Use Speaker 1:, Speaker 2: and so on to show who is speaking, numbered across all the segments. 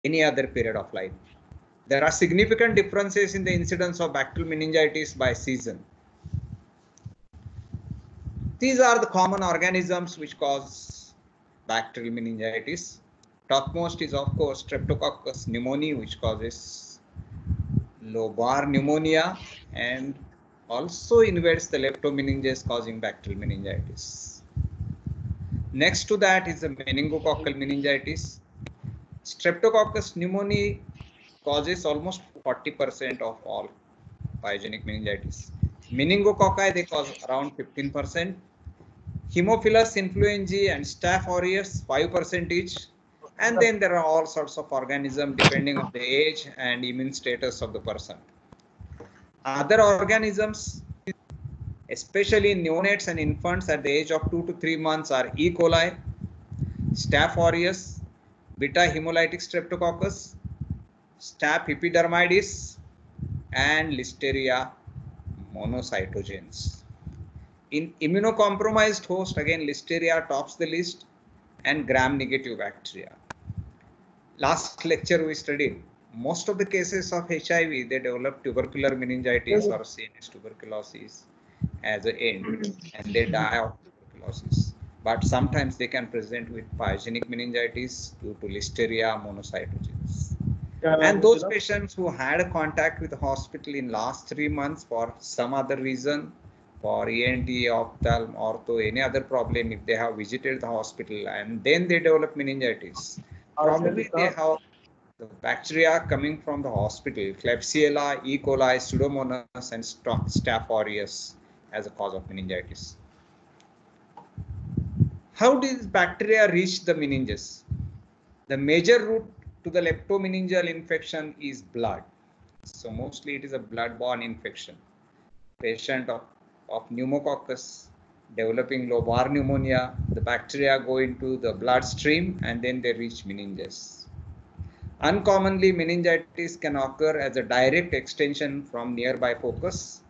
Speaker 1: any other period of life. There are significant differences in the incidence of bacterial meningitis by season. These are the common organisms which cause bacterial meningitis. Topmost is of course Streptococcus pneumoniae, which causes lobar pneumonia and also invades the leptomeninges, causing bacterial meningitis. Next to that is the meningococcal meningitis. Streptococcus pneumoniae causes almost 40% of all pyogenic meningitis. Meningococci, they cause around 15%. Haemophilus influenzae and Staph aureus 5% each. And then there are all sorts of organisms depending on the age and immune status of the person. Other organisms, especially in neonates and infants at the age of 2 to 3 months, are E. coli, Staph aureus, beta hemolytic streptococcus, Staph epidermidis, and Listeria monocytogenes. In immunocompromised host, again Listeria tops the list, and gram-negative bacteria. Last lecture we studied most of the cases of HIV, they develop tubercular meningitis or CNS tuberculosis as an end, and they die of tuberculosis. But sometimes they can present with pyogenic meningitis due to Listeria monocytogenes. And those patients who had a contact with the hospital in last 3 months for some other reason, for ENT, ophthalm, ortho, any other problem, if they have visited the hospital and then they develop meningitis, probably they have the bacteria coming from the hospital, Klebsiella, E. coli, Pseudomonas, and Staph aureus as a cause of meningitis. How does bacteria reach the meninges? The major route to the leptomeningeal infection is blood. So mostly it is a blood-borne infection. Patient of pneumococcus developing lobar pneumonia, the bacteria go into the bloodstream and then they reach meninges. Uncommonly, meningitis can occur as a direct extension from nearby focus,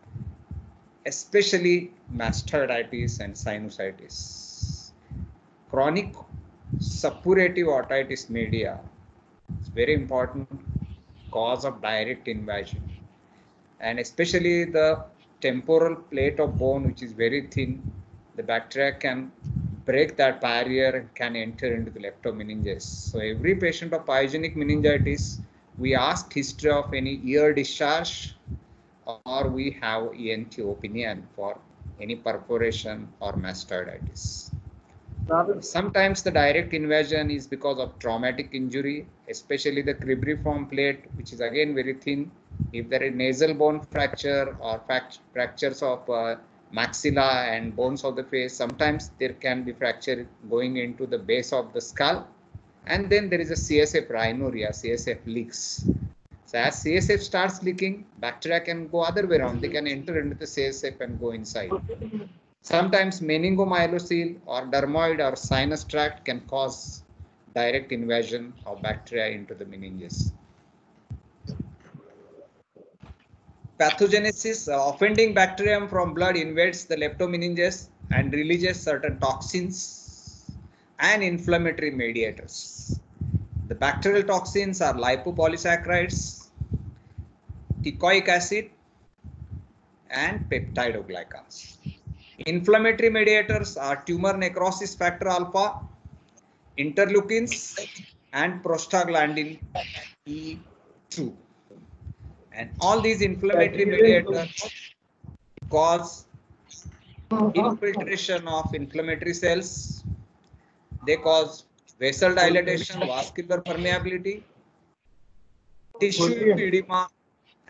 Speaker 1: especially mastoiditis and sinusitis. Chronic suppurative otitis media is very important cause of direct invasion, and especially the temporal plate of bone, which is very thin, the bacteria can break that barrier and can enter into the leptomeninges. So every patient of pyogenic meningitis, we ask history of any ear discharge, or we have ENT opinion for any perforation or mastoiditis. Sometimes the direct invasion is because of traumatic injury, especially the cribriform plate, which is again very thin. If there is nasal bone fracture or fractures of maxilla and bones of the face, sometimes there can be fracture going into the base of the skull. And then there is a CSF rhinorrhea, CSF leaks. So as CSF starts leaking, bacteria can go other way around. They can enter into the CSF and go inside. Sometimes meningomyelocele or dermoid or sinus tract can cause direct invasion of bacteria into the meninges. Pathogenesis, offending bacterium from blood invades the leptomeninges and releases certain toxins and inflammatory mediators. The bacterial toxins are lipopolysaccharides, teichoic acid, and peptidoglycans. Inflammatory mediators are tumor necrosis factor alpha, interleukins, and prostaglandin E2. And all these inflammatory mediators cause infiltration of inflammatory cells. They cause vessel dilatation, vascular permeability, tissue edema,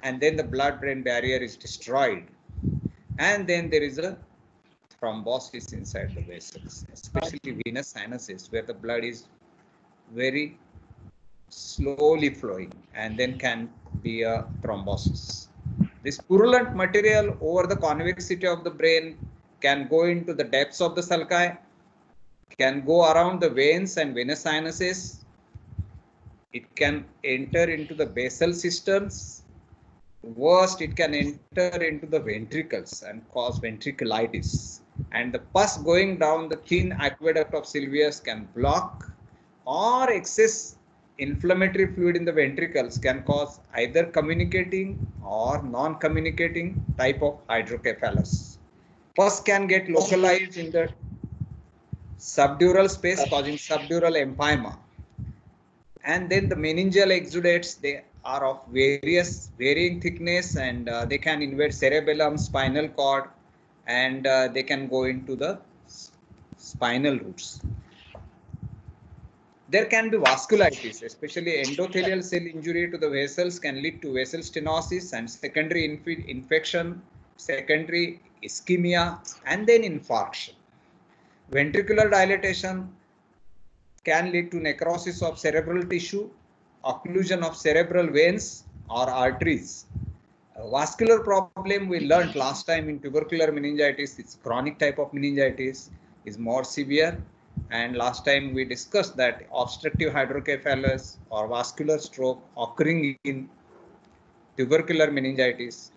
Speaker 1: and then the blood-brain barrier is destroyed. And then there is a thrombosis inside the vessels, especially venous sinuses, where the blood is very slowly flowing and then can be a thrombosis. This purulent material over the convexity of the brain can go into the depths of the sulci, can go around the veins and venous sinuses. It can enter into the basal systems. Worst, it can enter into the ventricles and cause ventriculitis. And the pus going down the thin aqueduct of Sylvius can block, or excess inflammatory fluid in the ventricles can cause either communicating or non-communicating type of hydrocephalus. Pus can get localized in the subdural space, causing subdural empyema. And then the meningeal exudates, they are of varying thickness, and they can invade cerebellum, spinal cord, and they can go into the spinal roots. There can be vasculitis, especially endothelial cell injury to the vessels can lead to vessel stenosis and secondary infection, secondary ischemia, and then infarction. Ventricular dilatation can lead to necrosis of cerebral tissue, occlusion of cerebral veins or arteries. A vascular problem we learned last time in tubercular meningitis, it's chronic type of meningitis, is more severe. And last time we discussed that obstructive hydrocephalus or vascular stroke occurring in tubercular meningitis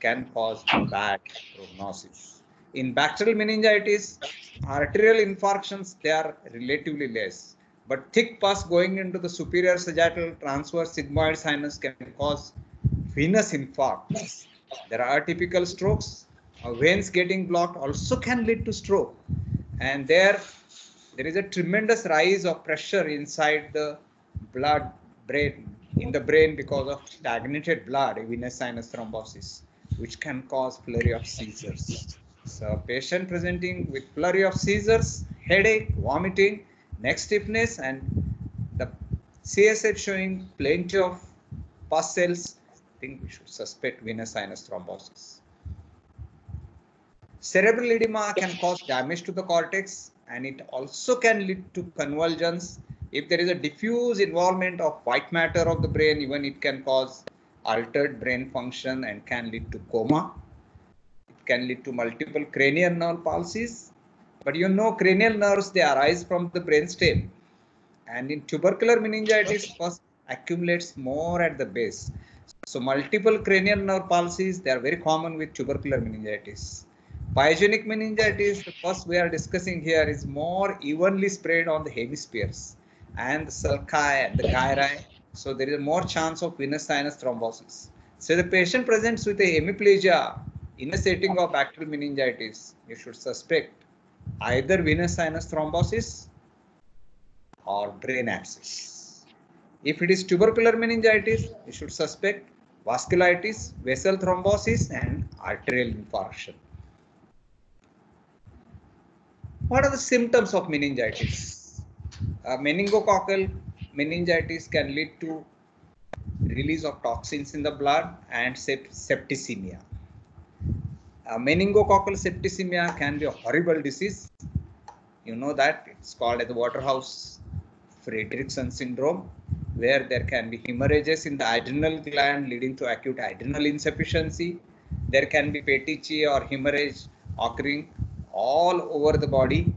Speaker 1: can cause bad prognosis. In bacterial meningitis, arterial infarctions, they are relatively less, but thick pus going into the superior sagittal transverse sigmoid sinus can cause venous infarct. There are atypical strokes. Veins getting blocked also can lead to stroke, and there is a tremendous rise of pressure inside the blood brain in the brain because of stagnated blood, venous sinus thrombosis, which can cause flurry of seizures. So patient presenting with flurry of seizures, headache, vomiting, neck stiffness, and the CSH showing plenty of pus cells, I think we should suspect venous sinus thrombosis. Cerebral edema can cause damage to the cortex, and it also can lead to convulsions. If there is a diffuse involvement of white matter of the brain, even it can cause altered brain function and can lead to coma. It can lead to multiple cranial nerve palsies. But you know, cranial nerves, they arise from the brainstem. And in tubercular meningitis, first accumulates more at the base. So multiple cranial nerve palsies, they are very common with tubercular meningitis. Pyogenic meningitis, the first we are discussing here, is more evenly spread on the hemispheres and the sulci and the gyri. So there is more chance of venous sinus thrombosis. So the patient presents with a hemiplegia in a setting of bacterial meningitis, you should suspect either venous sinus thrombosis or brain abscess. If it is tubercular meningitis, you should suspect vasculitis, vessel thrombosis, and arterial infarction. What are the symptoms of meningitis? Meningococcal meningitis can lead to release of toxins in the blood and septicemia. Meningococcal septicemia can be a horrible disease. You know that it's called as the Waterhouse Friderichsen syndrome, where there can be hemorrhages in the adrenal gland leading to acute adrenal insufficiency. There can be petechiae or hemorrhage occurring all over the body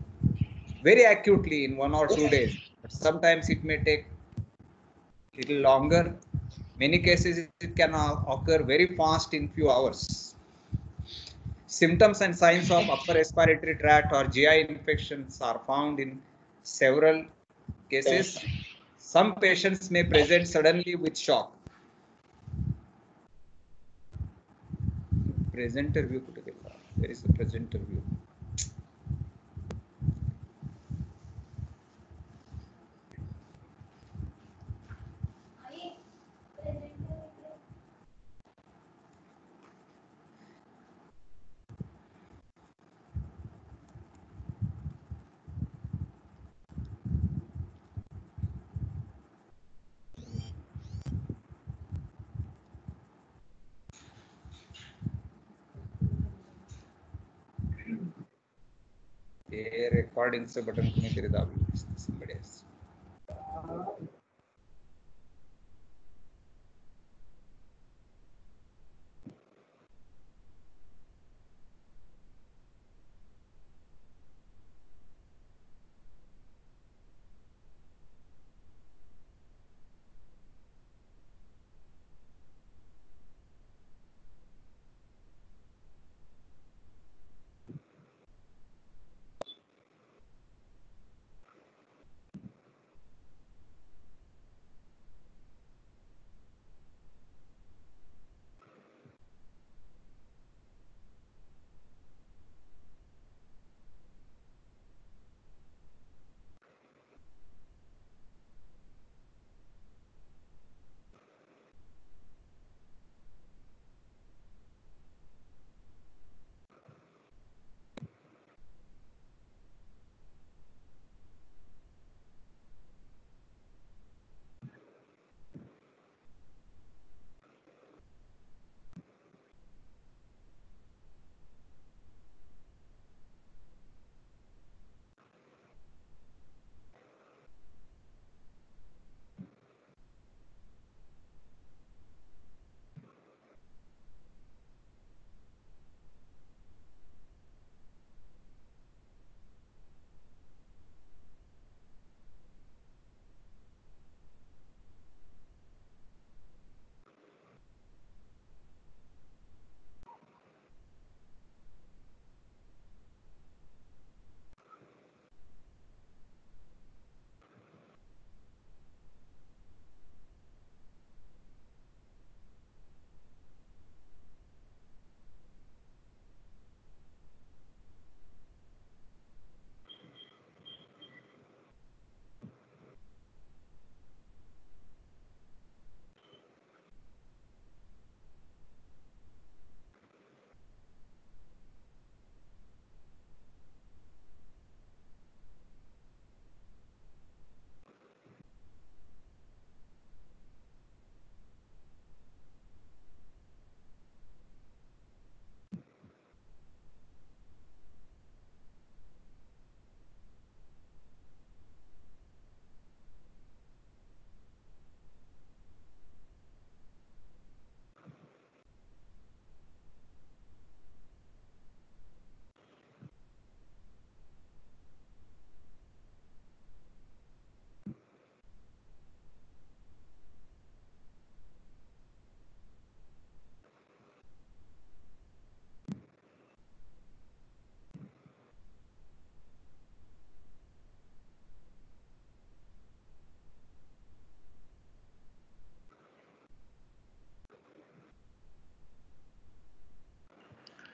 Speaker 1: very acutely in 1 or 2 days. But sometimes it may take a little longer. Many cases it can occur very fast in few hours. Symptoms and signs of upper respiratory tract or GI infections are found in several cases. Some patients may present suddenly with shock. Presenter view, where is the presenter view? Recording se button को नहीं तेरे दाबी somebody else.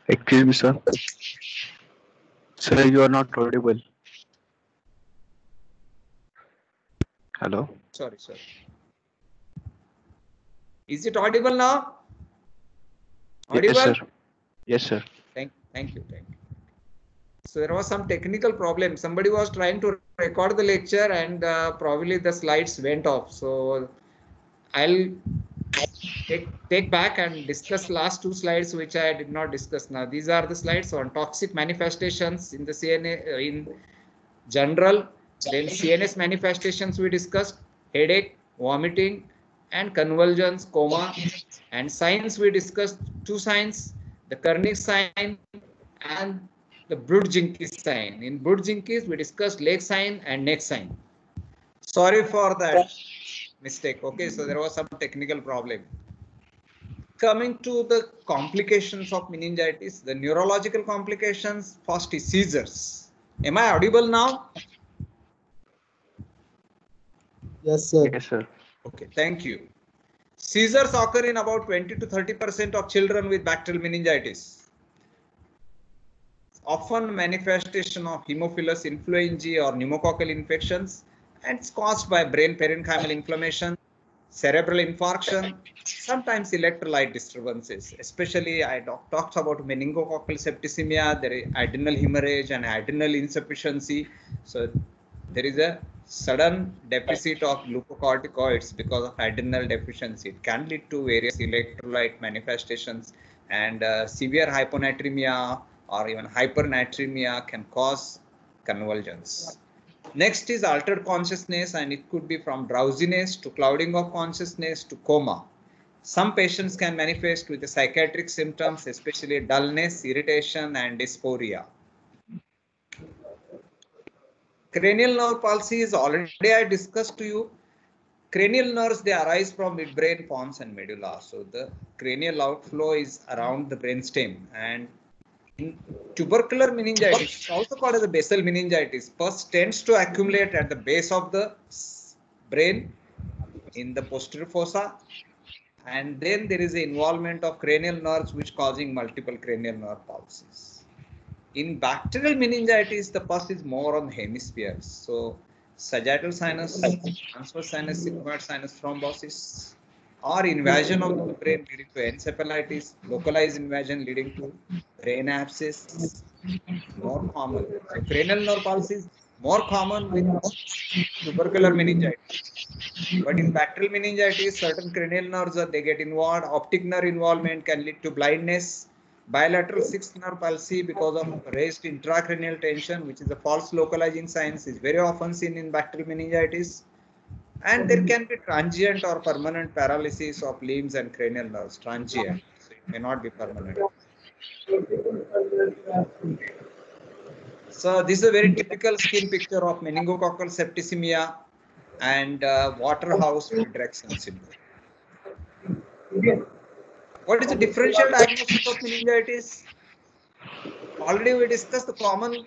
Speaker 2: Excuse me, sir. Sir, you are not audible. Hello?
Speaker 1: Sorry, sorry. Is it audible now?
Speaker 2: Yes,
Speaker 1: Audible?
Speaker 2: sir. Yes, sir.
Speaker 1: Thank you. So there was some technical problem. Somebody was trying to record the lecture and probably the slides went off. So I'll take back and discuss last two slides which I did not discuss now. These are the slides on toxic manifestations in the CNA in general. Then CNS manifestations we discussed, headache, vomiting, and convulsions, coma. And signs we discussed two signs, the Kernig sign and the Brud-Jenkins sign. In Brud-Jenkins we discussed leg sign and neck sign. Sorry for that mistake. Okay, so there was some technical problem. Coming to the complications of meningitis, the neurological complications, first is seizures. Am I audible now?
Speaker 3: Yes, sir.
Speaker 2: Yes, sir.
Speaker 1: Okay, thank you. Seizures occur in about 20 to 30% of children with bacterial meningitis. Often manifestation of Haemophilus influenzae or pneumococcal infections, and it's caused by brain parenchymal inflammation, cerebral infarction, sometimes electrolyte disturbances. Especially I talked about meningococcal septicemia, there is adrenal hemorrhage and adrenal insufficiency. So there is a sudden deficit of glucocorticoids because of adrenal deficiency. It can lead to various electrolyte manifestations, and severe hyponatremia or even hypernatremia can cause convulsions. Next is altered consciousness, and it could be from drowsiness to clouding of consciousness to coma. Some patients can manifest with the psychiatric symptoms, especially dullness, irritation, and dysphoria. Cranial nerve palsy is already I discussed to you. Cranial nerves, they arise from midbrain, pons, and medulla. So the cranial outflow is around the brainstem. And in tubercular meningitis, also called as a basal meningitis, first tends to accumulate at the base of the brain in the posterior fossa, and then there is the involvement of cranial nerves which causing multiple cranial nerve palsies. In bacterial meningitis, the pus is more on hemispheres. So sagittal sinus, transverse sinus, sigmoid sinus thrombosis, or invasion of the brain leading to encephalitis, localized invasion leading to brain abscess, more common. So cranial nerve palsy is more common with tubercular meningitis. But in bacterial meningitis, certain cranial nerves they get involved. Optic nerve involvement can lead to blindness. Bilateral sixth nerve palsy because of raised intracranial tension, which is a false localizing sign, is very often seen in bacterial meningitis. And there can be transient or permanent paralysis of limbs and cranial nerves. Transient, so it may not be permanent. So this is a very typical skin picture of meningococcal septicemia and Waterhouse-Friderichsen syndrome. What is the differential diagnosis of meningitis? Already we discussed the common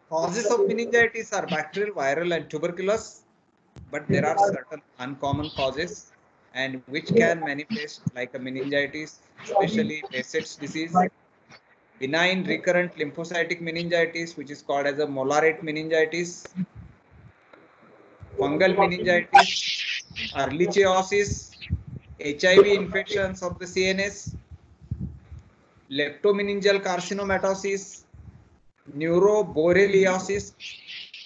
Speaker 1: causes of meningitis are bacterial, viral, and tuberculous, but there are certain uncommon causes and which can manifest like a meningitis, especially Behçet's disease, benign recurrent lymphocytic meningitis, which is called as a molarate meningitis, fungal meningitis, ehrlichiosis, HIV infections of the CNS, leptomeningeal carcinomatosis, neuroborreliosis,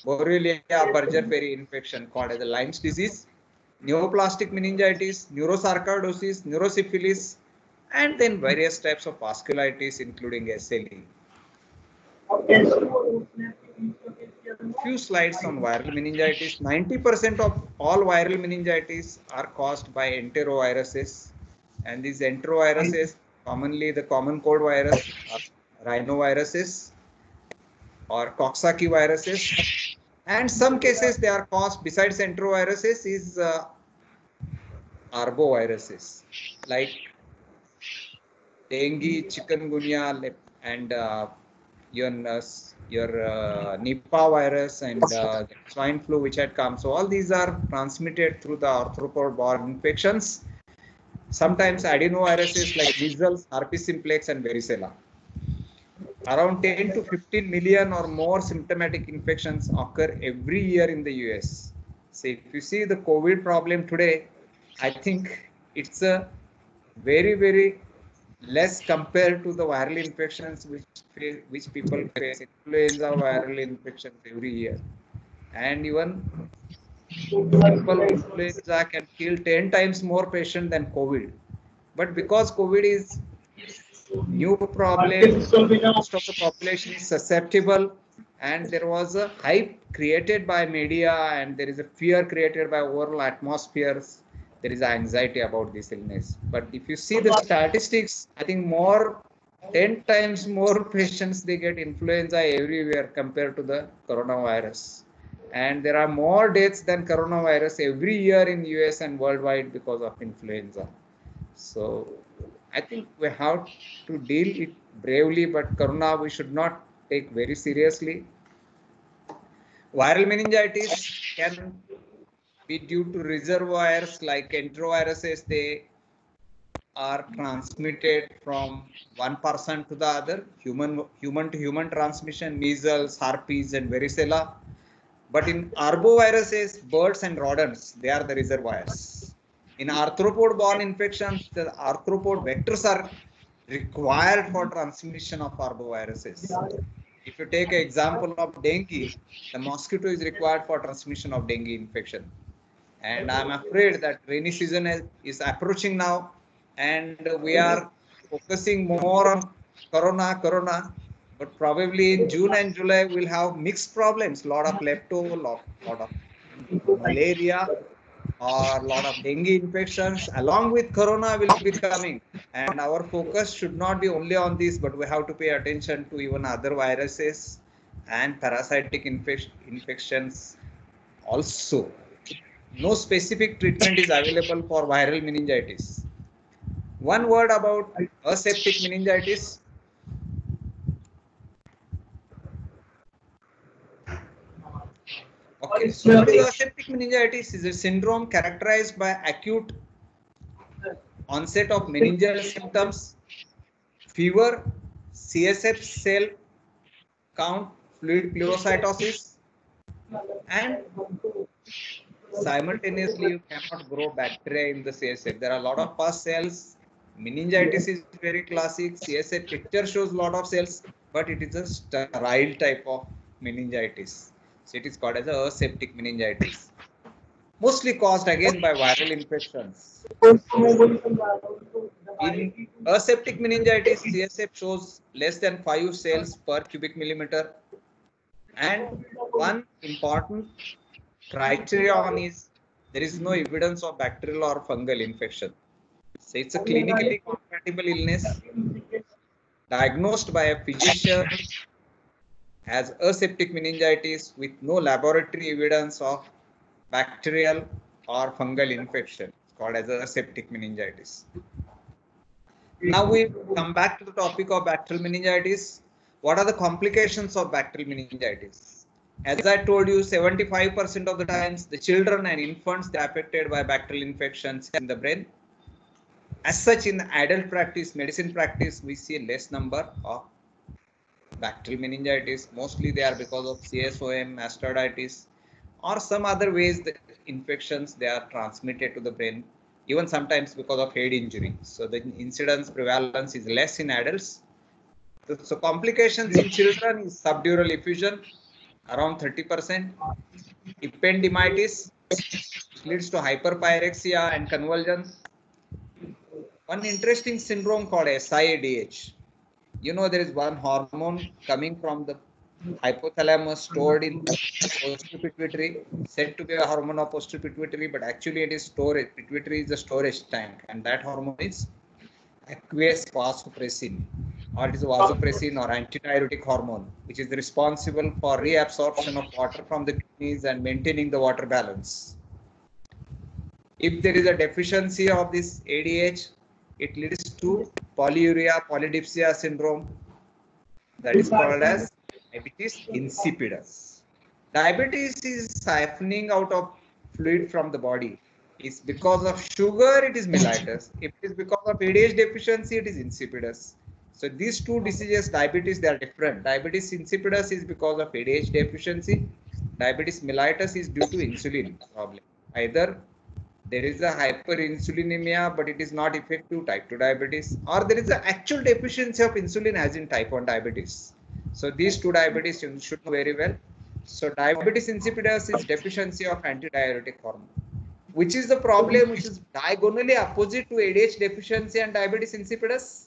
Speaker 1: Borrelia burgdorferi infection called as the Lyme's disease, neoplastic meningitis, neurosarcoidosis, neurosyphilis, and then various types of vasculitis including SLE. Few slides on viral meningitis. 90% of all viral meningitis are caused by enteroviruses, and these enteroviruses, commonly the common cold virus, are rhinoviruses or Coxsackie viruses, and some cases they are caused besides enteroviruses is arboviruses like dengue, chikungunya, and your Nipah virus and swine flu which had come. So all these are transmitted through the arthropod-borne infections. Sometimes adenoviruses like measles, herpes simplex, and varicella. around 10 to 15 million or more symptomatic infections occur every year in the US. So if you see the COVID problem today, I think it's a very, very less compared to the viral infections which people face. Influenza viral infections every year. And even simple influenza can kill 10 times more patient than COVID. But because COVID is new problem, most of the population is susceptible, and there was a hype created by media, and there is a fear created by overall atmospheres. There is anxiety about this illness. But if you see the statistics, I think 10 times more patients they get influenza everywhere compared to the coronavirus. And there are more deaths than coronavirus every year in US and worldwide because of influenza. So I think we have to deal it bravely, but corona we should not take very seriously. Viral meningitis can be due to reservoirs like enteroviruses. They are transmitted from one person to the other, human to human transmission, measles, herpes, and varicella. But in arboviruses, birds and rodents, they are the reservoirs. In arthropod-borne infections, the arthropod vectors are required for transmission of arboviruses. If you take an example of dengue, the mosquito is required for transmission of dengue infection. And I'm afraid that rainy season is approaching now, and we are focusing more on corona, but probably in June and July we'll have mixed problems, lot of lepto, lot of malaria, or a lot of dengue infections along with corona will be coming. And our focus should not be only on this, but we have to pay attention to even other viruses and parasitic infections also. No specific treatment is available for viral meningitis. One word about aseptic meningitis. Okay, so what is aseptic meningitis? Is a syndrome characterized by acute onset of meningeal symptoms, fever, CSF cell count, fluid pleocytosis, and simultaneously you cannot grow bacteria in the CSF. There are a lot of pus cells. Meningitis is very classic. CSF picture shows a lot of cells, but it is a sterile type of meningitis. So it is called as a aseptic meningitis. Mostly caused again by viral infections. In aseptic meningitis, CSF shows less than 5 cells per cubic millimeter. And one important criterion is there is no evidence of bacterial or fungal infection. So it's a clinically compatible illness diagnosed by a physician as aseptic meningitis with no laboratory evidence of bacterial or fungal infection. It's called as aseptic meningitis. Now we come back to the topic of bacterial meningitis. What are the complications of bacterial meningitis? As I told you, 75% of the times the children and infants are affected by bacterial infections in the brain. As such, in adult practice, medicine practice, we see less number of bacterial meningitis. Mostly they are because of CSOM, mastoiditis, or some other ways the infections they are transmitted to the brain, even sometimes because of head injury. So the incidence prevalence is less in adults. So complications in children is subdural effusion, around 30%, ependymitis, which leads to hyperpyrexia and convulsions. One interesting syndrome called SIADH. You know, there is one hormone coming from the hypothalamus stored in posterior pituitary, said to be a hormone of posterior pituitary, but actually it is storage. Pituitary is the storage tank, and that hormone is aqueous vasopressin, or it is vasopressin or antidiuretic hormone, which is responsible for reabsorption of water from the kidneys and maintaining the water balance. If there is a deficiency of this ADH, it leads to polyuria, polydipsia syndrome, that is called as diabetes insipidus. Diabetes is siphoning out of fluid from the body. It's because of sugar, it is mellitus. If it is because of ADH deficiency, it is insipidus. So these two diseases, diabetes, they are different. Diabetes insipidus is because of ADH deficiency. Diabetes mellitus is due to insulin problem. Either there is a hyperinsulinemia, but it is not effective type 2 diabetes, or there is an actual deficiency of insulin as in type 1 diabetes. So these two diabetes you should know very well. So diabetes insipidus is deficiency of antidiuretic hormone, which is the problem which is diagonally opposite to ADH deficiency and diabetes insipidus.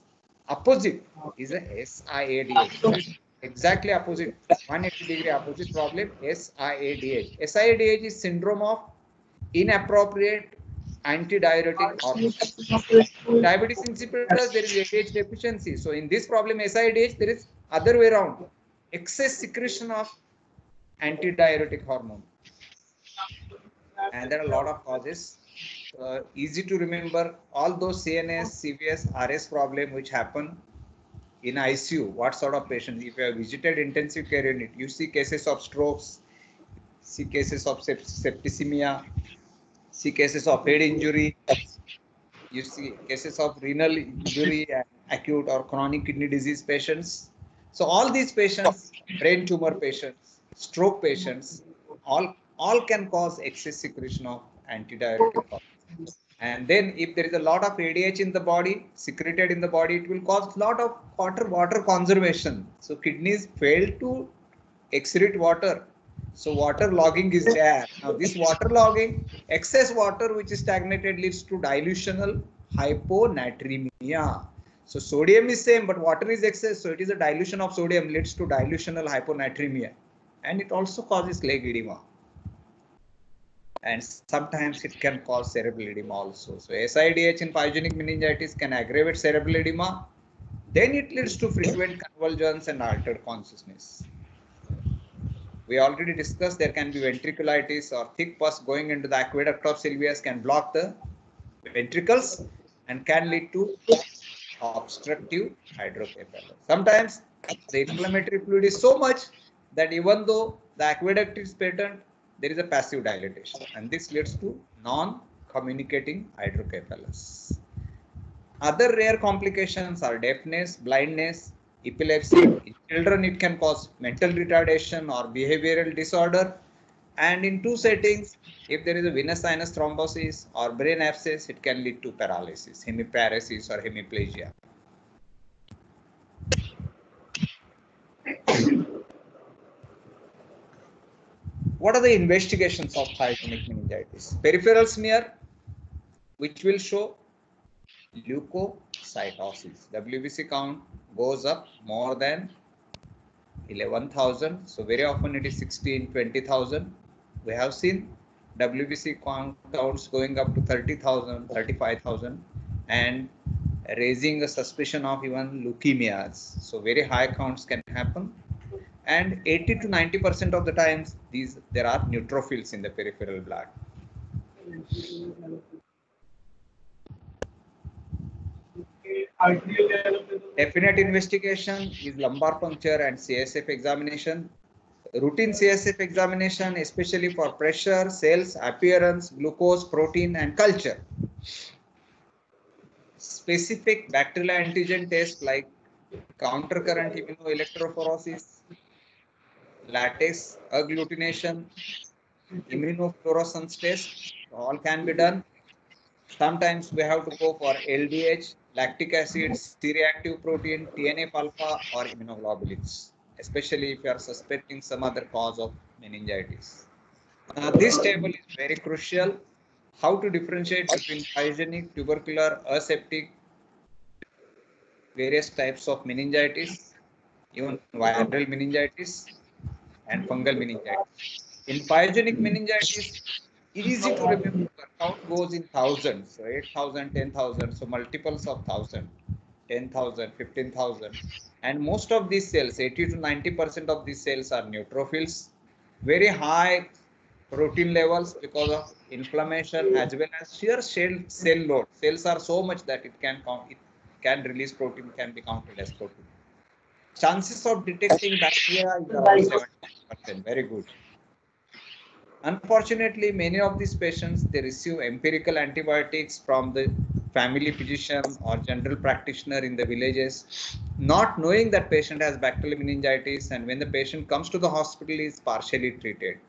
Speaker 1: Opposite is a SIADH. Exactly opposite, 180-degree opposite problem, SIADH. SIADH is syndrome of inappropriate antidiuretic hormone. Diabetes insipidus, there is ADH deficiency. So in this problem, SIADH, there is other way around, excess secretion of antidiuretic hormone. And there are a lot of causes. Easy to remember, all those CNS, CVS, RS problem which happen in ICU. What sort of patients? If you have visited intensive care unit, you see cases of strokes, see cases of septicemia, see cases of head injury, you see cases of renal injury and acute or chronic kidney disease patients. So all these patients, brain tumor patients, stroke patients, all can cause excess secretion of antidiuretic hormone. And then if there is a lot of ADH in the body, secreted in the body, it will cause a lot of water conservation. So kidneys fail to excrete water. So water logging is there. Now this water logging, excess water which is stagnated leads to dilutional hyponatremia. So sodium is same, but water is excess. So it is a dilution of sodium leads to dilutional hyponatremia. And it also causes leg edema. And sometimes it can cause cerebral edema also. So SIDH in pyogenic meningitis can aggravate cerebral edema. Then it leads to frequent convulsions and altered consciousness. We already discussed there can be ventriculitis or thick pus going into the aqueduct of Sylvius can block the ventricles and can lead to obstructive hydrocephalus. Sometimes the inflammatory fluid is so much that even though the aqueduct is patent, there is a passive dilatation, and this leads to non-communicating hydrocephalus. Other rare complications are deafness, blindness, epilepsy. In children, it can cause mental retardation or behavioral disorder. And in two settings, if there is a venous sinus thrombosis or brain abscess, it can lead to paralysis, hemiparesis or hemiplegia. What are the investigations of pyogenic meningitis? Peripheral smear, which will show leukocytosis. WBC count goes up more than 11,000. So very often it is 16, 20,000. We have seen WBC counts going up to 30,000, 35,000 and raising a suspicion of even leukemias. So very high counts can happen. And 80 to 90% of the times there are neutrophils in the peripheral blood. Definite investigation is lumbar puncture and CSF examination. Routine CSF examination, especially for pressure, cells, appearance, glucose, protein, and culture. Specific bacterial antigen tests like countercurrent immunoelectrophoresis, latex agglutination, immunofluorescence test, all can be done. Sometimes we have to go for LDH, lactic acid, C-reactive protein, TNF-alpha or immunoglobulins, especially if you are suspecting some other cause of meningitis. Now this table is very crucial. How to differentiate between pyogenic, tubercular, aseptic, various types of meningitis, even viral meningitis and fungal meningitis. In pyogenic meningitis, easy to remember, count goes in thousands, so 8,000, 10,000, so multiples of 1,000, 10,000, 15,000. And most of these cells, 80 to 90% of these cells are neutrophils, very high protein levels because of inflammation as well as sheer cell load. Cells are so much that it can release protein, can be counted as protein. Chances of detecting bacteria is around 70%, very good. Unfortunately, many of these patients, they receive empirical antibiotics from the family physician or general practitioner in the villages. not knowing that patient has bacterial meningitis, and when the patient comes to the hospital is partially treated.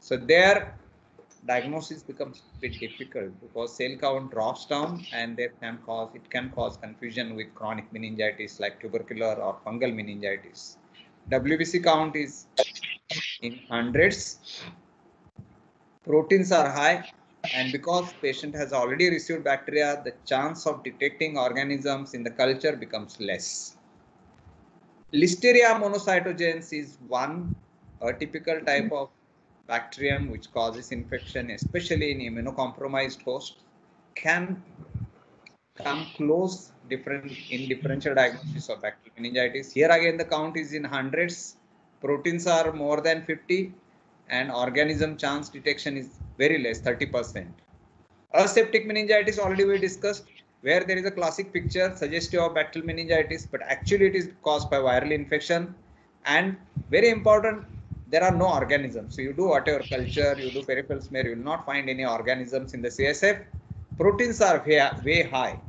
Speaker 1: So there diagnosis becomes a bit difficult because cell count drops down and it can cause confusion with chronic meningitis like tubercular or fungal meningitis. WBC count is in hundreds, proteins are high, and because patient has already received bacteria, the chance of detecting organisms in the culture becomes less. Listeria monocytogenes is one atypical type of bacterium which causes infection, especially in immunocompromised hosts, can come close in differential diagnosis of bacterial meningitis. Here again, the count is in hundreds, proteins are more than 50, and organism chance detection is very less, 30%. Aseptic meningitis already we discussed, where there is a classic picture suggestive of bacterial meningitis, but actually it is caused by viral infection. And very important, there are no organisms. So you do whatever culture, you do peripheral smear, you will not find any organisms in the CSF. Proteins are way high.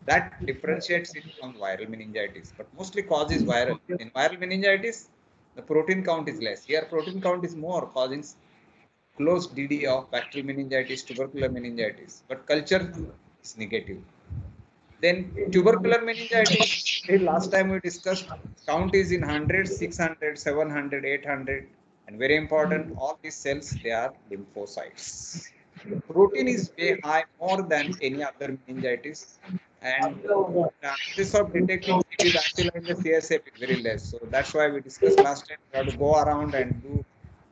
Speaker 1: That differentiates it from viral meningitis, but mostly cause is viral. In viral meningitis, the protein count is less. Here protein count is more, causing close DD of bacterial meningitis, tubercular meningitis, but culture is negative. Then tubercular meningitis, last time we discussed, count is in hundreds, 600, 700, 800, and very important, all these cells, they are lymphocytes. Protein is way high, more than any other meningitis, and chances of detecting TB bacteria in the CSF is very less. So that's why we discussed last time, you have to go around and do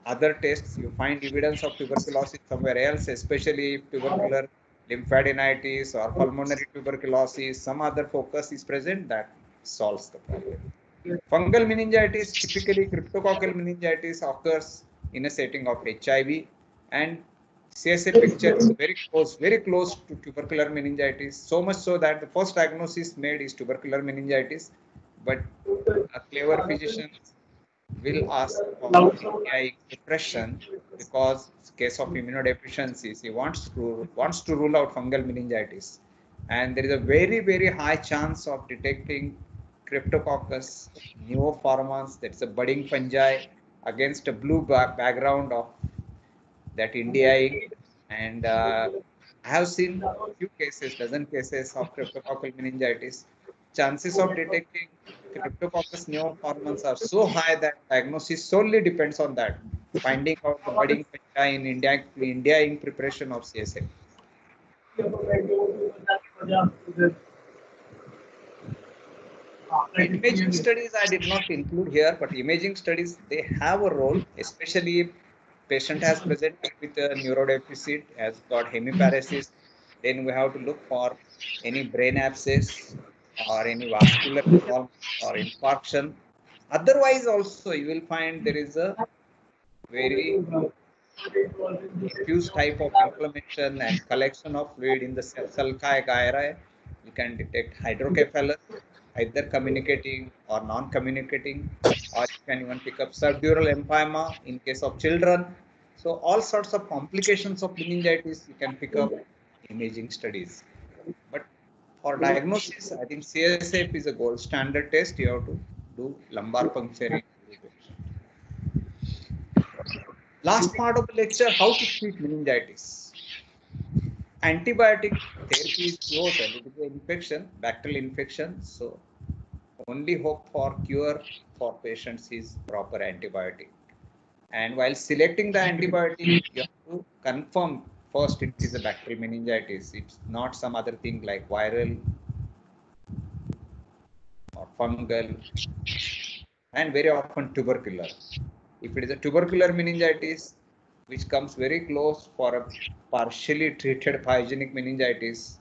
Speaker 1: other tests. You find evidence of tuberculosis somewhere else, especially if tubercular lymphadenitis or pulmonary tuberculosis, some other focus is present, that solves the problem. Fungal meningitis, typically cryptococcal meningitis, occurs in a setting of HIV, and CSF picture is very close to tubercular meningitis, so much so that the first diagnosis made is tubercular meningitis, but a clever physician will ask for NTI suppression because in case of immunodeficiencies, he wants to rule out fungal meningitis, and there is a very high chance of detecting Cryptococcus neoformans, that's a budding fungi, against a blue background of that Indiaing, and I have seen few cases, dozen cases of cryptococcal meningitis. Chances of detecting Cryptococcus neoformans are so high that diagnosis solely depends on that, finding out the budding fungi in India in preparation of CSF. Imaging studies I did not include here, but imaging studies, they have a role, especially if patient has presented with a neurodeficit, has got hemiparesis, then we have to look for any brain abscess or any vascular involvement or infarction. Otherwise also you will find there is a very diffuse type of inflammation and collection of fluid in the sulci gyri. You can detect hydrocephalus, either communicating or non-communicating, or you can even pick up subdural empyema in case of children. So all sorts of complications of meningitis you can pick up imaging studies. But for diagnosis, I think CSF is a gold standard test. You have to do lumbar puncturing. Last part of the lecture, how to treat meningitis. Antibiotic therapy is closer. It is an infection, bacterial infection. So only hope for cure for patients is proper antibiotic. And while selecting the antibiotic, you have to confirm first it is a bacterial meningitis. It's not some other thing like viral or fungal, and very often tubercular. If it is a tubercular meningitis, which comes very close for a partially treated pyogenic meningitis,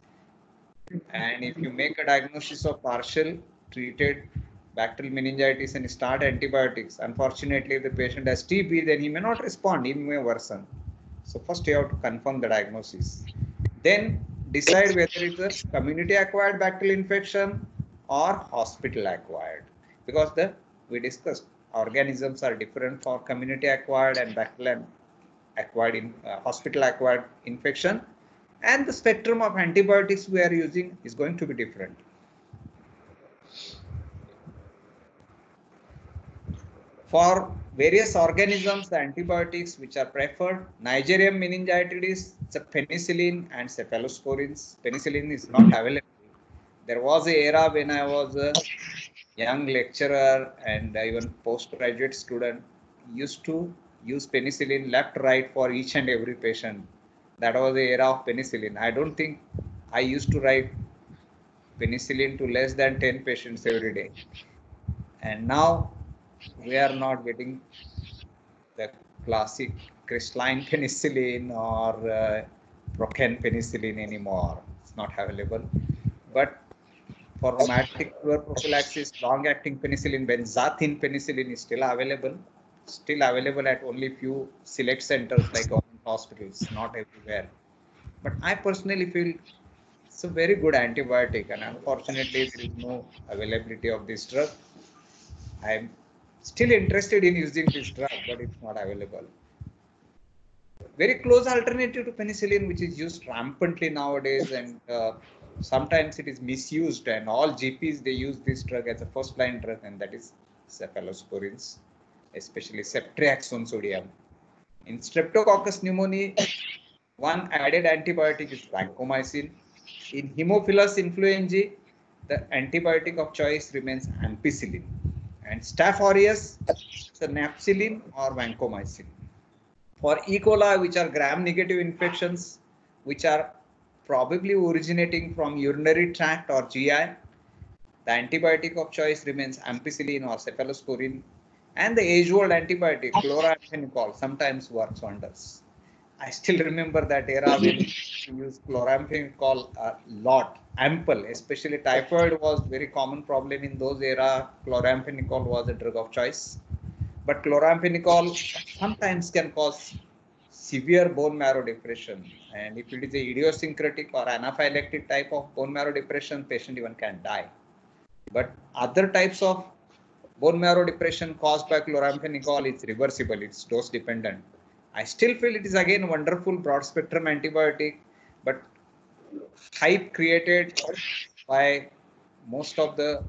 Speaker 1: and if you make a diagnosis of partial treated bacterial meningitis and start antibiotics, unfortunately, if the patient has TB, then he may not respond, he may worsen. So first you have to confirm the diagnosis. Then decide whether it's a community acquired bacterial infection or hospital acquired, because we discussed organisms are different for community acquired and bacterial acquired in hospital acquired infection, and the spectrum of antibiotics we are using is going to be different. For various organisms, the antibiotics which are preferred, Nigerian meningitis, it's a penicillin and cephalosporins. Penicillin is not available. There was an era when I was a young lecturer and even postgraduate student used to use penicillin left, right for each and every patient. That was the era of penicillin. I don't think I used to write penicillin to less than 10 patients every day. And now we are not getting the classic crystalline penicillin or Procan penicillin anymore. It's not available. But for rheumatic fever prophylaxis, long-acting penicillin, benzathine penicillin is still available at only few select centers like government hospitals, not everywhere. But I personally feel it's a very good antibiotic, and unfortunately, there is no availability of this drug. I'm still interested in using this drug, but it's not available. Very close alternative to penicillin, which is used rampantly nowadays, and sometimes it is misused, and all GPs they use this drug as a first line drug, and that is cephalosporins, especially ceftriaxone sodium. In Streptococcus pneumoniae, one added antibiotic is vancomycin. In Haemophilus influenzae, the antibiotic of choice remains ampicillin, and Staph aureus, the napcillin or vancomycin. For E. coli, which are gram-negative infections, which are probably originating from urinary tract or GI, the antibiotic of choice remains ampicillin or cephalosporin, and the age-old antibiotic chloramphenicol sometimes works wonders. I still remember that era when we used chloramphenicol a lot, ample, especially typhoid was very common problem in those era. Chloramphenicol was a drug of choice. But chloramphenicol sometimes can cause severe bone marrow depression. And if it is a idiosyncratic or anaphylactic type of bone marrow depression, patient even can die. But other types of bone marrow depression caused by chloramphenicol is reversible, it's dose dependent. I still feel it is again wonderful broad spectrum antibiotic, but hype created by most of the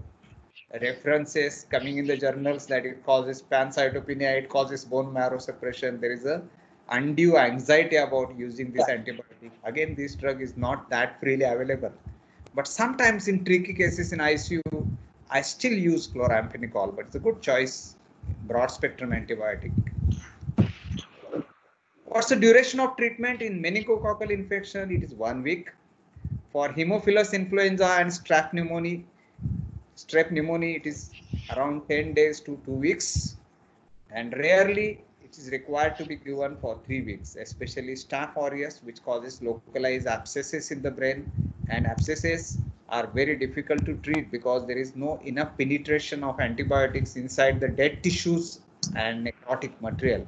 Speaker 1: references coming in the journals that it causes pancytopenia, it causes bone marrow suppression. There is a undue anxiety about using this antibiotic. Again, this drug is not that freely available. But sometimes in tricky cases in ICU, I still use chloramphenicol, but it's a good choice, broad spectrum antibiotic. What's the duration of treatment in meningococcal infection? It is 1 week. For Haemophilus influenza and strep pneumonia, it is around 10 days to 2 weeks. And rarely it is required to be given for 3 weeks, especially Staph aureus, which causes localized abscesses in the brain. And abscesses are very difficult to treat because there is no enough penetration of antibiotics inside the dead tissues and necrotic material.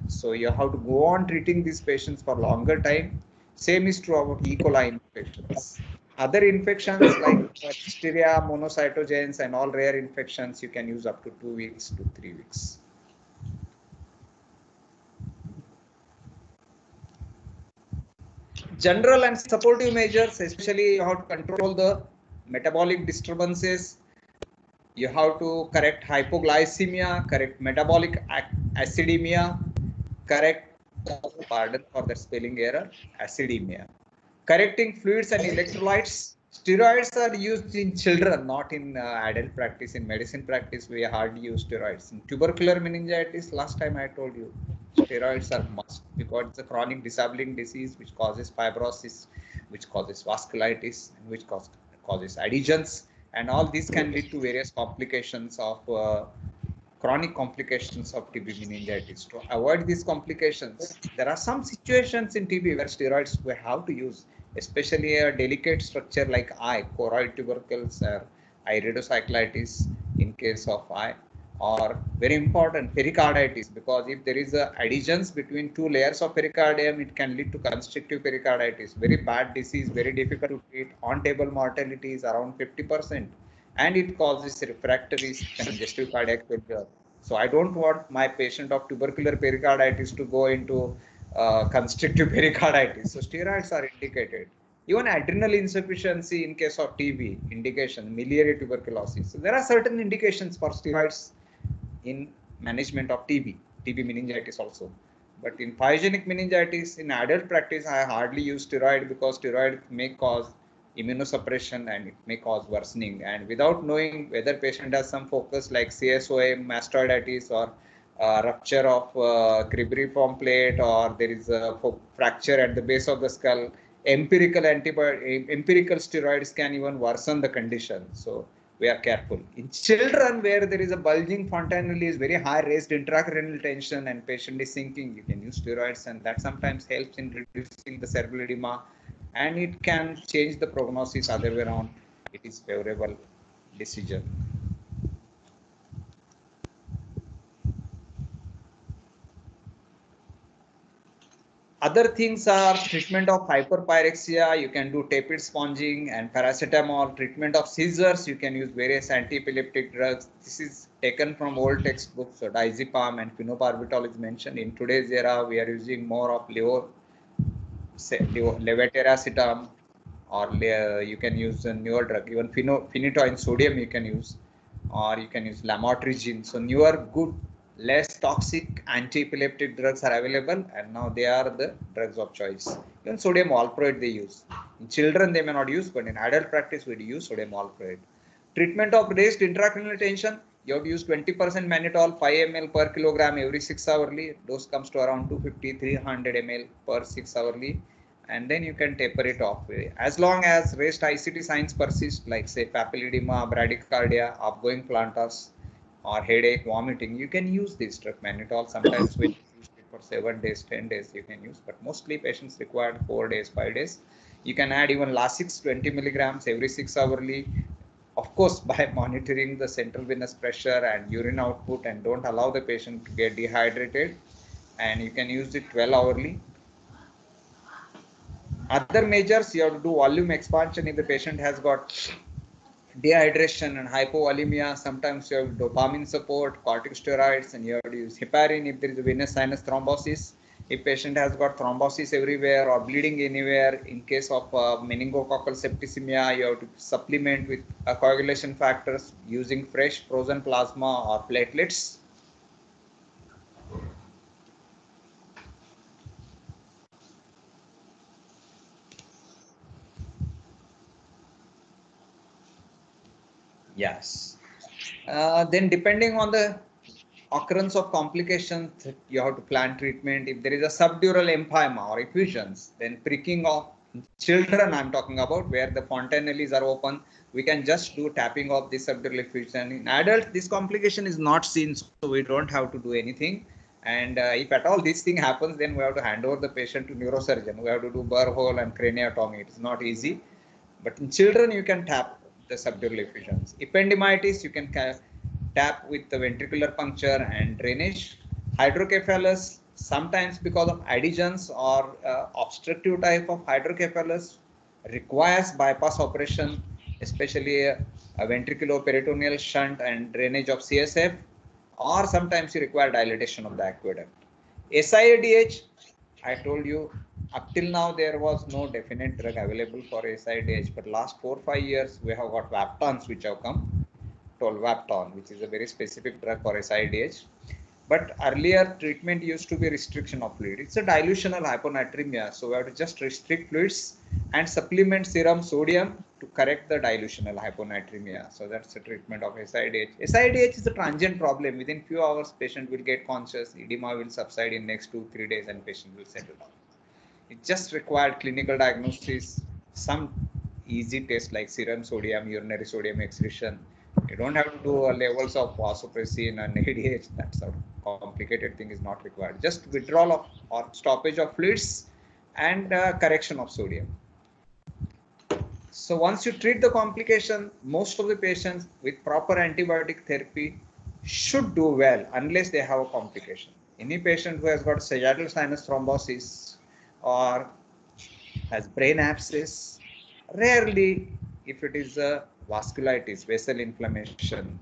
Speaker 1: So you have to go on treating these patients for longer time. Same is true about E. coli infections. Other infections like Listeria, monocytogenes, and all rare infections, you can use up to 2 weeks to 3 weeks. General and supportive measures, especially you have to control the metabolic disturbances. You have to correct hypoglycemia, correct metabolic acidemia, correct, pardon for the spelling error, acidemia. Correcting fluids and electrolytes. Steroids are used in children, not in adult practice. In medicine practice, we hardly use steroids. In tubercular meningitis, last time I told you, steroids are must because it's a chronic disabling disease which causes fibrosis, which causes vasculitis, and which causes adhesions. And all these can lead to various complications of chronic complications of TB meningitis. To avoid these complications, there are some situations in TB where steroids we have to use, especially a delicate structure like eye, choroid tubercles or iridocyclitis in case of eye, or very important pericarditis, because if there is a adhesions between two layers of pericardium, it can lead to constrictive pericarditis. Very bad disease, very difficult to treat. On-table mortality is around 50%. And it causes refractory congestive cardiac failure. So I don't want my patient of tubercular pericarditis to go into constrictive pericarditis. So steroids are indicated. Even adrenal insufficiency in case of TB indication, miliary tuberculosis. So there are certain indications for steroids in management of TB meningitis also. But in pyogenic meningitis, in adult practice, I hardly use steroid because steroid may cause immunosuppression and it may cause worsening. And without knowing whether patient has some focus like CSOA, mastoiditis, or rupture of cribriform plate, or there is a fracture at the base of the skull, empirical steroids can even worsen the condition. So we are careful. In children where there is a bulging fontanelle is very high raised intracranial tension and patient is sinking, you can use steroids, and that sometimes helps in reducing the cerebral edema, and it can change the prognosis other way around. It is favorable decision. Other things are treatment of hyperpyrexia. You can do tepid sponging and paracetamol. Treatment of seizures, you can use various anti-epileptic drugs. This is taken from old textbooks. So diazepam and phenobarbital is mentioned. In today's era, we are using more of levetiracetam, or you can use a newer drug. Even phenytoin sodium you can use, or you can use lamotrigine. So newer, good, less toxic anti-epileptic drugs are available, and now they are the drugs of choice. Even sodium valproate they use. In children they may not use, but in adult practice we use sodium valproate. Treatment of raised intracranial tension, you have to use 20% mannitol, 5 ml per kilogram every 6 hourly. Dose comes to around 250-300 ml per 6 hourly, and then you can taper it off. As long as raised ICT signs persist, like say papilledema, bradycardia, outgoing plantars, or headache, vomiting, you can use this drug mannitol. Sometimes when you use it for 7 days, 10 days, you can use, but mostly patients require 4 days, 5 days. You can add even Lasix 20 milligrams every 6 hourly. Of course, by monitoring the central venous pressure and urine output, and don't allow the patient to get dehydrated, and you can use it 12 hourly. Other measures, you have to do volume expansion if the patient has got dehydration and hypovolemia. Sometimes you have dopamine support, corticosteroids, and you have to use heparin if there is a venous sinus thrombosis. If patient has got thrombosis everywhere or bleeding anywhere, in case of meningococcal septicemia, you have to supplement with coagulation factors using fresh frozen plasma or platelets. Yes. Then depending on the occurrence of complications, you have to plan treatment. If there is a subdural empyema or effusions, then pricking of children I'm talking about, where the fontanelles are open, we can just do tapping of the subdural effusion. In adults, this complication is not seen, so we don't have to do anything. And if at all this thing happens, then we have to hand over the patient to neurosurgeon. We have to do burr hole and craniotomy. It is not easy. But in children, you can tap the subdural effusions. Ependymitis, you can tap with the ventricular puncture and drainage. Hydrocephalus, sometimes because of adhesions or obstructive type of hydrocephalus, requires bypass operation, especially a ventriculoperitoneal shunt and drainage of CSF, or sometimes you require dilatation of the aqueduct. SIADH, I told you, up till now there was no definite drug available for SIADH, but last 4-5 years we have got Vaptans which have come, tolvaptan, which is a very specific drug for SIADH. But earlier treatment used to be restriction of fluid. It's a dilutional hyponatremia, so we have to just restrict fluids and supplement serum sodium to correct the dilutional hyponatremia. So that's the treatment of SIADH. SIADH is a transient problem. Within few hours, patient will get conscious, edema will subside in next 2-3 days, and patient will settle down. It just required clinical diagnosis, some easy tests like serum sodium, urinary sodium excretion. You don't have to do levels of vasopressin and ADH. That sort of complicated thing is not required. Just withdrawal of or stoppage of fluids and correction of sodium. So once you treat the complication, most of the patients with proper antibiotic therapy should do well unless they have a complication. Any patient who has got sagittal sinus thrombosis or has brain abscess, rarely, if it is a vasculitis, vessel inflammation,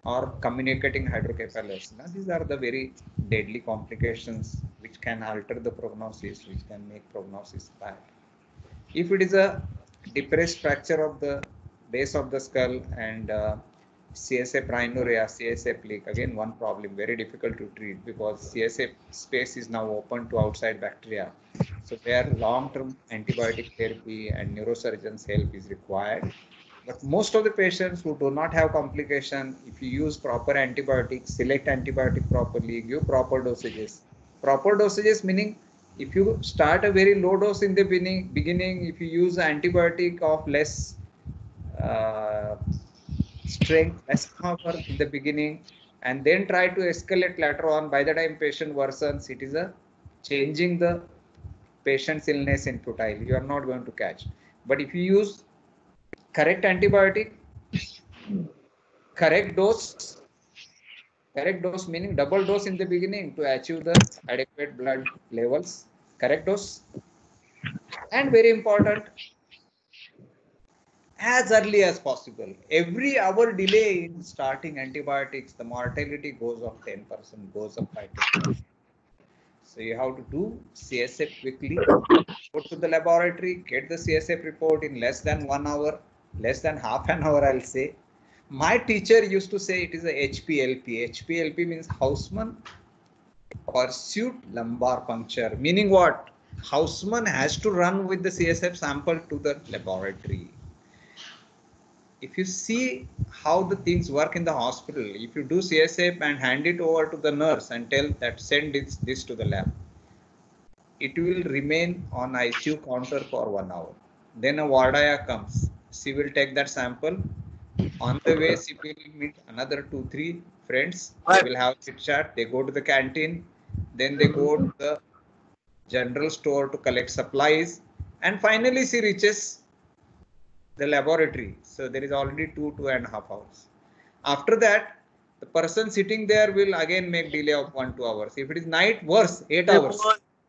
Speaker 1: or communicating hydrocephalus, these are the very deadly complications which can alter the prognosis, which can make prognosis bad. If it is a depressed fracture of the base of the skull and CSF rhinorrhea, CSF leak, again one problem, very difficult to treat because CSF space is now open to outside bacteria. So where long-term antibiotic therapy and neurosurgeon's help is required. But most of the patients who do not have complication, if you use proper antibiotics, select antibiotic properly, give proper dosages. Proper dosages meaning if you start a very low dose in the beginning, if you use antibiotic of less uh, strength, less power in the beginning, and then try to escalate later on. By the time patient worsens, it is a changing the patient's illness in futile. You are not going to catch. But if you use correct antibiotic, correct dose meaning double dose in the beginning to achieve the adequate blood levels, correct dose, and very important, as early as possible. Every hour delay in starting antibiotics, the mortality goes up 10%, goes up by 10%. So you have to do CSF quickly, go to the laboratory, get the CSF report in less than 1 hour, less than half an hour, I'll say. My teacher used to say it is a HPLP. HPLP means Houseman pursuit lumbar puncture, meaning what? Houseman has to run with the CSF sample to the laboratory. If you see how the things work in the hospital, if you do CSF and hand it over to the nurse and tell that send this to the lab, it will remain on ICU counter for 1 hour. Then a Wardaya comes. She will take that sample. On the way, she will meet another 2-3 friends. They will have chit chat. They go to the canteen. Then they go to the general store to collect supplies. And finally, she reaches the laboratory. So there is already 2.5 hours. After that, the person sitting there will again make delay of 1-2 hours. If it is night, worse, 8 hours.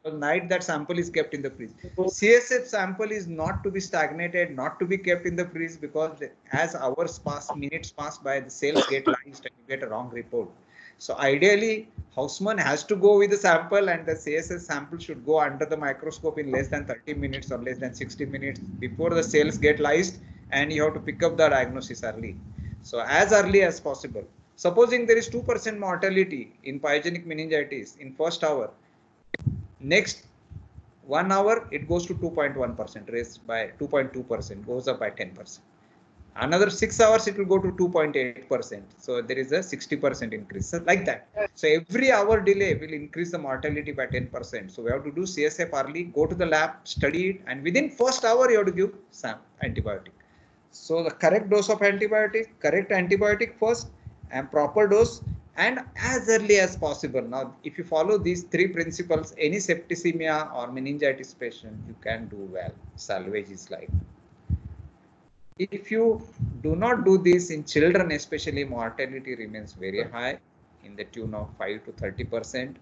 Speaker 1: So night that sample is kept in the fridge. CSF sample is not to be stagnated, not to be kept in the fridge, because as hours pass, minutes pass by, the cells get lynched and you get a wrong report. So ideally, Houseman has to go with the sample, and the CSF sample should go under the microscope in less than 30 minutes or less than 60 minutes before the cells get lysed, and you have to pick up the diagnosis early. So as early as possible. Supposing there is 2% mortality in pyogenic meningitis in first hour, next 1 hour it goes to 2.1%, raised by 2.2%, goes up by 10%. Another 6 hours it will go to 2.8%. So there is a 60% increase. So like that. So every hour delay will increase the mortality by 10%. So we have to do CSF early, go to the lab, study it, and within first hour you have to give some antibiotic. So the correct dose of antibiotic first, and proper dose, and as early as possible. Now, if you follow these 3 principles, any septicemia or meningitis patient, you can do well. Salvage his life. If you do not do this in children, especially, mortality remains very high in the tune of 5 to 30%.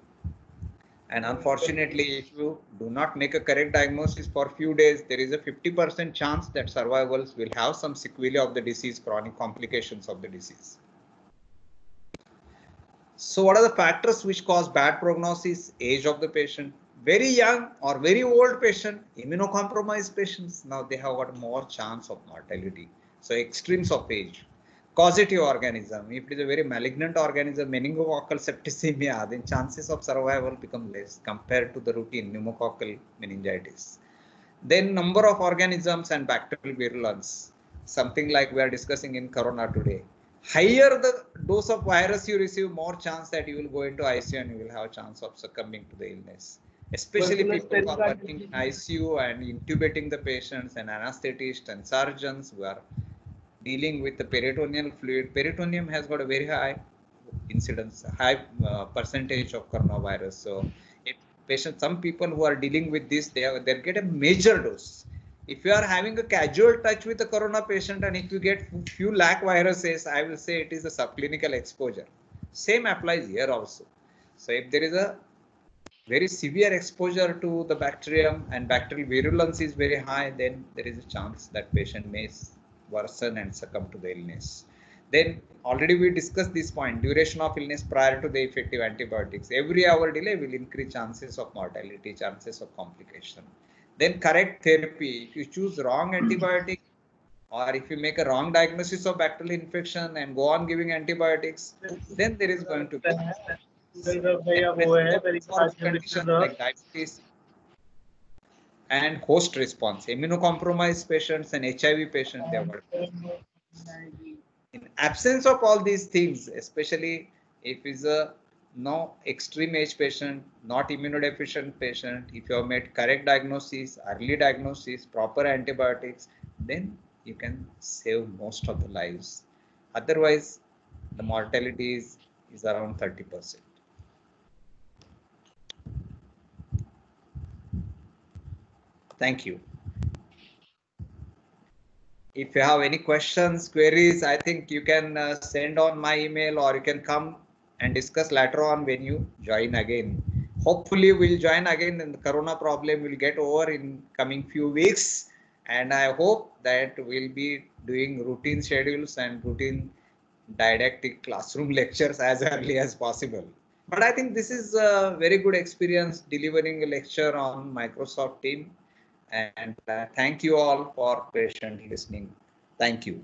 Speaker 1: And unfortunately, if you do not make a correct diagnosis for a few days, there is a 50% chance that survivals will have some sequelae of the disease, chronic complications of the disease. So what are the factors which cause bad prognosis? Age of the patient. Very young or very old patient, immunocompromised patients, now they have got more chance of mortality. So extremes of age. Causative organism, if it is a very malignant organism, meningococcal septicemia, then chances of survival become less compared to the routine pneumococcal meningitis. Then number of organisms and bacterial virulence, something like we are discussing in corona today. Higher the dose of virus you receive, more chance that you will go into ICU and you will have a chance of succumbing to the illness. Especially people who are working in ICU and intubating the patients, and anesthetists and surgeons who are dealing with the peritoneal fluid. Peritoneum has got a very high incidence, high percentage of coronavirus. So if some people who are dealing with this, they get a major dose. If you are having a casual touch with a corona patient and if you get few lakh viruses, I will say it is a subclinical exposure. Same applies here also. So if there is a very severe exposure to the bacterium and bacterial virulence is very high, then there is a chance that patient may worsen and succumb to the illness. Then already we discussed this point, duration of illness prior to the effective antibiotics. Every hour delay will increase chances of mortality, chances of complication. Then correct therapy. If you choose wrong antibiotic, or if you make a wrong diagnosis of bacterial infection and go on giving antibiotics, then there is going to be conditions like diabetes and host response. Immunocompromised patients and HIV patients, they avoid. In absence of all these things, especially if is a no extreme age patient, not immunodeficient patient, if you have made correct diagnosis, early diagnosis, proper antibiotics, then you can save most of the lives. Otherwise, the mortality is around 30%. Thank you. If you have any questions, queries, I think you can send on my email, or you can come and discuss later on when you join again. Hopefully we'll join again and the corona problem will get over in coming few weeks. And I hope that we'll be doing routine schedules and routine didactic classroom lectures as early as possible. But I think this is a very good experience delivering a lecture on Microsoft Teams. And thank you all for patiently listening. Thank you.